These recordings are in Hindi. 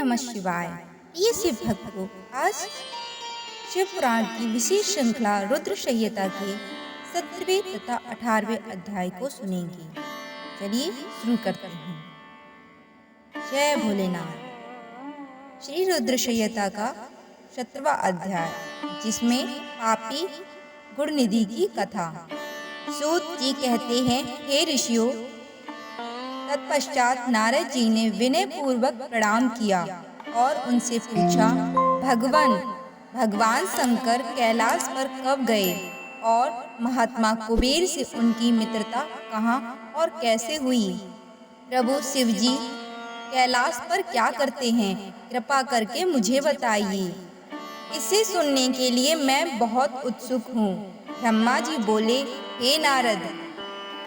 नमः शिवाय। प्रिय शिव भक्तों, आज शिव पुराण की विशेष श्रृंखला रुद्र संहिता के 17वें तथा 18वें अध्याय को सुनेंगे। चलिए शुरू करते हैं। जय भोलेनाथ। श्री रुद्र संहिता का 17वां अध्याय, जिसमें पापी गुणनिधि की कथा। सूत जी कहते हैं, हे ऋषियों, तत्पश्चात नारद जी ने विनय पूर्वक प्रणाम किया और उनसे पूछा, भगवान शंकर कैलाश पर कब गए और महात्मा कुबेर से उनकी मित्रता कहाँ और कैसे हुई? प्रभु शिव जी कैलाश पर क्या करते हैं, कृपा करके मुझे बताइए। इसे सुनने के लिए मैं बहुत उत्सुक हूँ। ब्रह्मा जी बोले, हे नारद,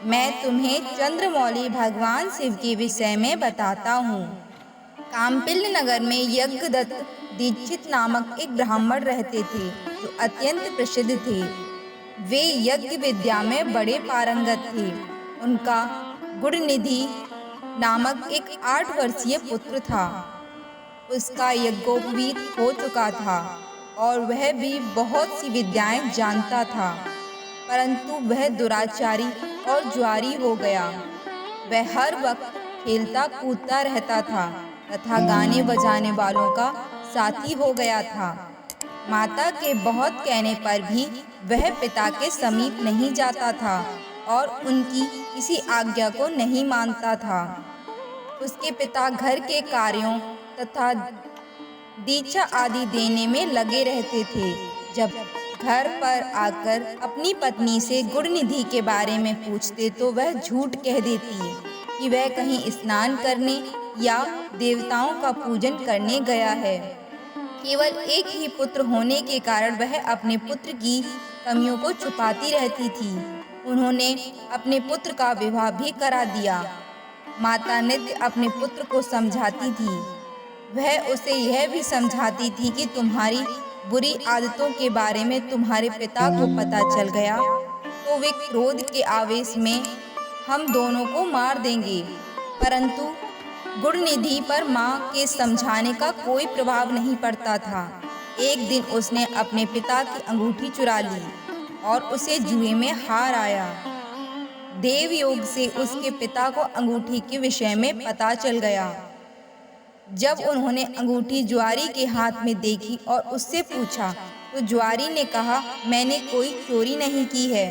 मैं तुम्हें चंद्रमौली भगवान शिव के विषय में बताता हूँ। काम्पिल्य नगर में यज्ञदत्त दीक्षित नामक एक ब्राह्मण रहते थे, जो अत्यंत प्रसिद्ध थे। वे यज्ञ विद्या में बड़े पारंगत थे। उनका गुणनिधि नामक एक 8 वर्षीय पुत्र था। उसका यज्ञोपवीत हो चुका था और वह भी बहुत सी विद्याएं जानता था, परंतु वह दुराचारी और जुआरी हो गया। वह हर वक्त खेलता कूदता रहता था तथा गाने बजाने वालों का साथी हो गया था। माता के बहुत कहने पर भी वह पिता के समीप नहीं जाता था और उनकी किसी आज्ञा को नहीं मानता था। उसके पिता घर के कार्यों तथा दीक्षा आदि देने में लगे रहते थे। जब घर पर आकर अपनी पत्नी से गुणनिधि के बारे में पूछते तो वह झूठ कह देती कि वह कहीं स्नान करने या देवताओं का पूजन करने गया है। केवल एक ही पुत्र होने के कारण वह अपने पुत्र की कमियों को छुपाती रहती थी। उन्होंने अपने पुत्र का विवाह भी करा दिया। माता नित्य अपने पुत्र को समझाती थी। वह उसे यह भी समझाती थी कि तुम्हारी बुरी आदतों के बारे में तुम्हारे पिता को पता चल गया तो वे क्रोध के आवेश में हम दोनों को मार देंगे। परंतु गुणनिधि पर माँ के समझाने का कोई प्रभाव नहीं पड़ता था। एक दिन उसने अपने पिता की अंगूठी चुरा ली और उसे जुए में हार आया। देवयोग से उसके पिता को अंगूठी के विषय में पता चल गया। जब उन्होंने अंगूठी जुआरी के हाथ में देखी और उससे पूछा तो जुआरी ने कहा, मैंने कोई चोरी नहीं की है।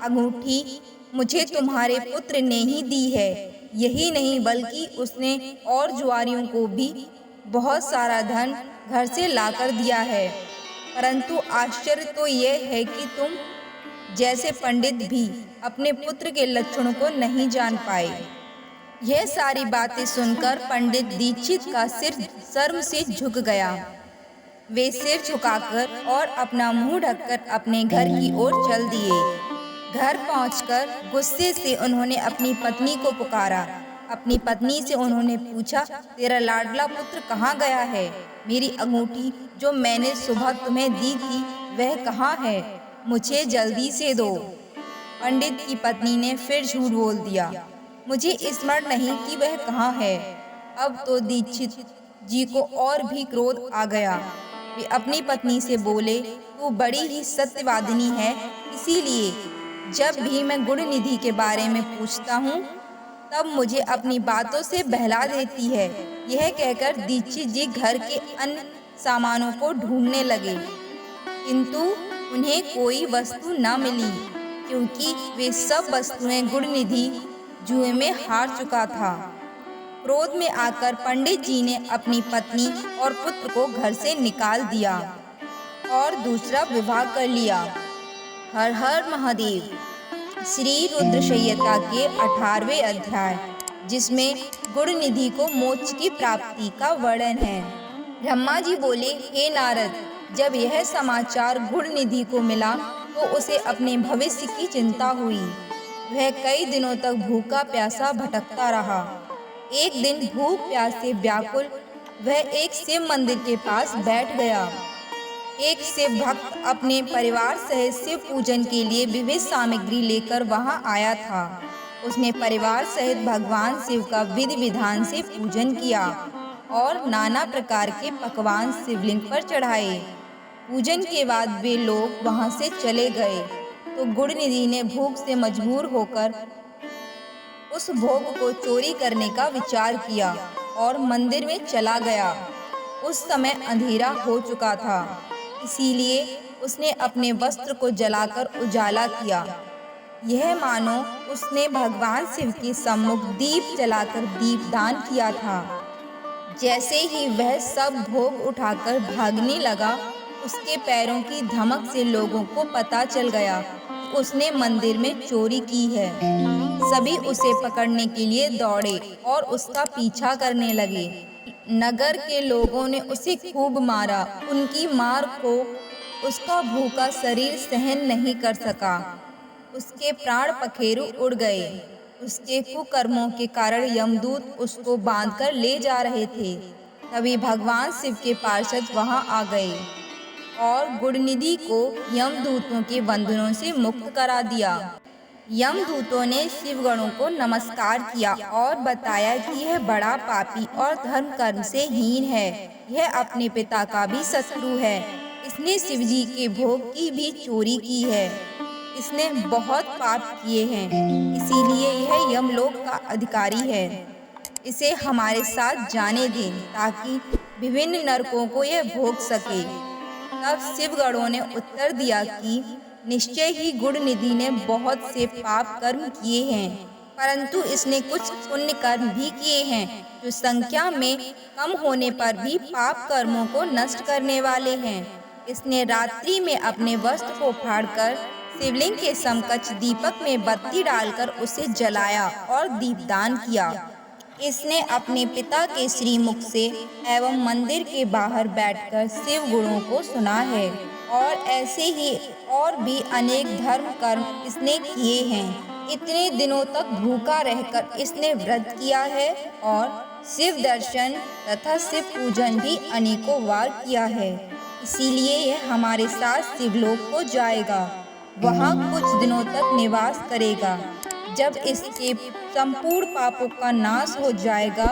अंगूठी मुझे तुम्हारे पुत्र ने ही दी है। यही नहीं बल्कि उसने और जुआरियों को भी बहुत सारा धन घर से लाकर दिया है। परंतु आश्चर्य तो यह है कि तुम जैसे पंडित भी अपने पुत्र के लक्षणों को नहीं जान पाए। यह सारी बातें सुनकर पंडित दीक्षित का सिर शर्म से झुक गया। वे सिर झुकाकर और अपना मुंह ढककर अपने घर की ओर चल दिए। घर पहुंचकर गुस्से से उन्होंने अपनी पत्नी को पुकारा। अपनी पत्नी से उन्होंने पूछा, तेरा लाडला पुत्र कहाँ गया है? मेरी अंगूठी जो मैंने सुबह तुम्हें दी थी वह कहाँ है? मुझे जल्दी से दो। पंडित की पत्नी ने फिर झूठ बोल दिया, मुझे स्मरण नहीं कि वह कहाँ है। अब तो दीक्षित जी को और भी क्रोध आ गया। वे अपनी पत्नी से बोले, तू बड़ी ही सत्यवादिनी है, इसीलिए जब भी मैं गुणनिधि के बारे में पूछता हूँ तब मुझे अपनी बातों से बहला देती है। यह कहकर दीक्षित जी घर के अन्य सामानों को ढूंढने लगे, किंतु उन्हें कोई वस्तु न मिली, क्योंकि वे सब वस्तुएं गुणनिधि जुए में हार चुका था। क्रोध में आकर पंडित जी ने अपनी पत्नी और पुत्र को घर से निकाल दिया और दूसरा विवाह कर लिया। हर हर महादेव। श्री रुद्र संहिता के 18वें अध्याय, जिसमें गुणनिधि को मोक्ष की प्राप्ति का वर्णन है। ब्रह्मा जी बोले, हे नारद, जब यह समाचार गुणनिधि को मिला तो उसे अपने भविष्य की चिंता हुई। वह कई दिनों तक भूखा प्यासा भटकता रहा। एक दिन भूख प्यास से व्याकुल वह एक शिव मंदिर के पास बैठ गया। एक शिव भक्त अपने परिवार सहित शिव पूजन के लिए विविध सामग्री लेकर वहां आया था। उसने परिवार सहित भगवान शिव का विधि विधान से पूजन किया। और नाना प्रकार के पकवान शिवलिंग पर चढ़ाए। पूजन के बाद वे लोग वहां से चले गए तो गुड़निधि ने भूख से मजबूर होकर उस भोग को चोरी करने का विचार किया और मंदिर में चला गया। उस समय अंधेरा हो चुका था, इसीलिए उसने अपने वस्त्र को जलाकर उजाला किया। यह मानो उसने भगवान शिव के सम्मुख दीप जलाकर दीपदान किया था। जैसे ही वह सब भोग उठाकर भागने लगा, उसके पैरों की धमक से लोगों को पता चल गया कि उसने मंदिर में चोरी की है। सभी उसे पकड़ने के लिए दौड़े और उसका पीछा करने लगे। नगर के लोगों ने उसे खूब मारा। उनकी मार को उसका भूखा शरीर सहन नहीं कर सका। उसके प्राण पखेरु उड़ गए। उसके कुकर्मों के कारण यमदूत उसको बांधकर ले जा रहे थे। तभी भगवान शिव के पार्षद वहां आ गए और गुड़निधि को यमदूतों के बंधनों से मुक्त करा दिया। यमदूतों ने शिवगणों को नमस्कार किया और बताया कि यह बड़ा पापी और धर्म कर्म से हीन है। यह अपने पिता का भी शत्रु है। इसने शिवजी के भोग की भी चोरी की है। इसने बहुत पाप किए हैं, इसीलिए यह यमलोक का अधिकारी है। इसे हमारे साथ जाने दें ताकि विभिन्न नरकों को यह भोग सके। तब शिवगणों ने उत्तर दिया कि निश्चय ही गुड़निधि ने बहुत से पाप कर्म किए हैं, परंतु इसने कुछ पुण्य कर्म भी किए हैं जो संख्या में कम होने पर भी पाप कर्मों को नष्ट करने वाले हैं। इसने रात्रि में अपने वस्त्र को फाड़कर शिवलिंग के समकक्ष दीपक में बत्ती डालकर उसे जलाया और दीपदान किया। इसने अपने पिता के श्रीमुख से एवं मंदिर के बाहर बैठकर शिव गुणों को सुना है और ऐसे ही और भी अनेक धर्म कर्म इसने किए हैं। इतने दिनों तक भूखा रहकर इसने व्रत किया है और शिव दर्शन तथा शिव पूजन भी अनेकों बार किया है। इसीलिए यह हमारे साथ शिवलोक को जाएगा, वहाँ कुछ दिनों तक निवास करेगा। जब इसके संपूर्ण पापों का नाश हो जाएगा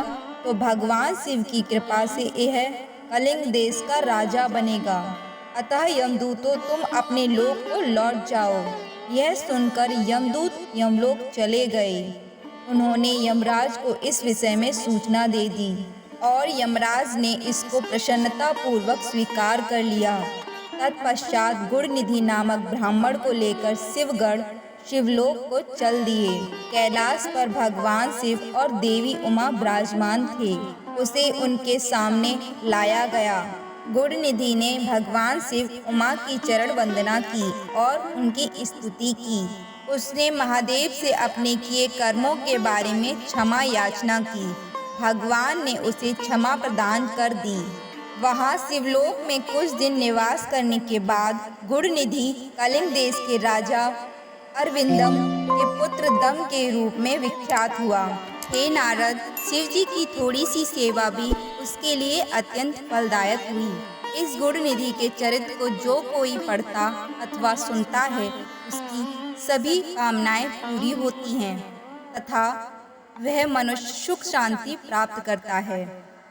तो भगवान शिव की कृपा से यह कलिंग देश का राजा बनेगा। अतः यमदूतों, तुम अपने लोक को लौट जाओ। यह सुनकर यमदूत यमलोक चले गए। उन्होंने यमराज को इस विषय में सूचना दे दी और यमराज ने इसको प्रसन्नता पूर्वक स्वीकार कर लिया। तत्पश्चात गुड़निधि नामक ब्राह्मण को लेकर शिवगण शिवलोक को चल दिए। कैलाश पर भगवान शिव और देवी उमा विराजमान थे। उसे उनके सामने लाया गया। गुड़निधि ने भगवान शिव उमा की चरण वंदना की और उनकी स्तुति की। उसने महादेव से अपने किए कर्मों के बारे में क्षमा याचना की। भगवान ने उसे क्षमा प्रदान कर दी। वहाँ शिवलोक में कुछ दिन निवास करने के बाद गुड़निधि कलिंग देश के राजा अरविंदम के पुत्र दम के रूप में विख्यात हुआ। हे नारद, शिव जी की थोड़ी सी सेवा भी उसके लिए अत्यंत फलदायक हुई। इस गुड़निधि के चरित्र को जो कोई पढ़ता अथवा सुनता है, उसकी सभी कामनाएं पूरी होती हैं तथा वह मनुष्य सुख शांति प्राप्त करता है।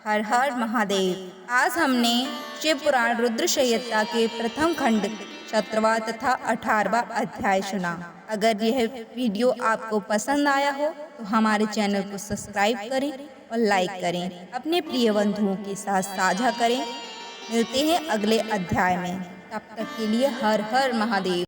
हर हर महादेव। आज हमने शिव पुराण रुद्र संहिता के प्रथम खंड 17वां तथा 18वां अध्याय सुना। अगर यह वीडियो आपको पसंद आया हो तो हमारे चैनल को सब्सक्राइब करें और लाइक करें। अपने प्रिय बंधुओं के साथ साझा करें। मिलते हैं अगले अध्याय में। तब तक के लिए हर हर महादेव।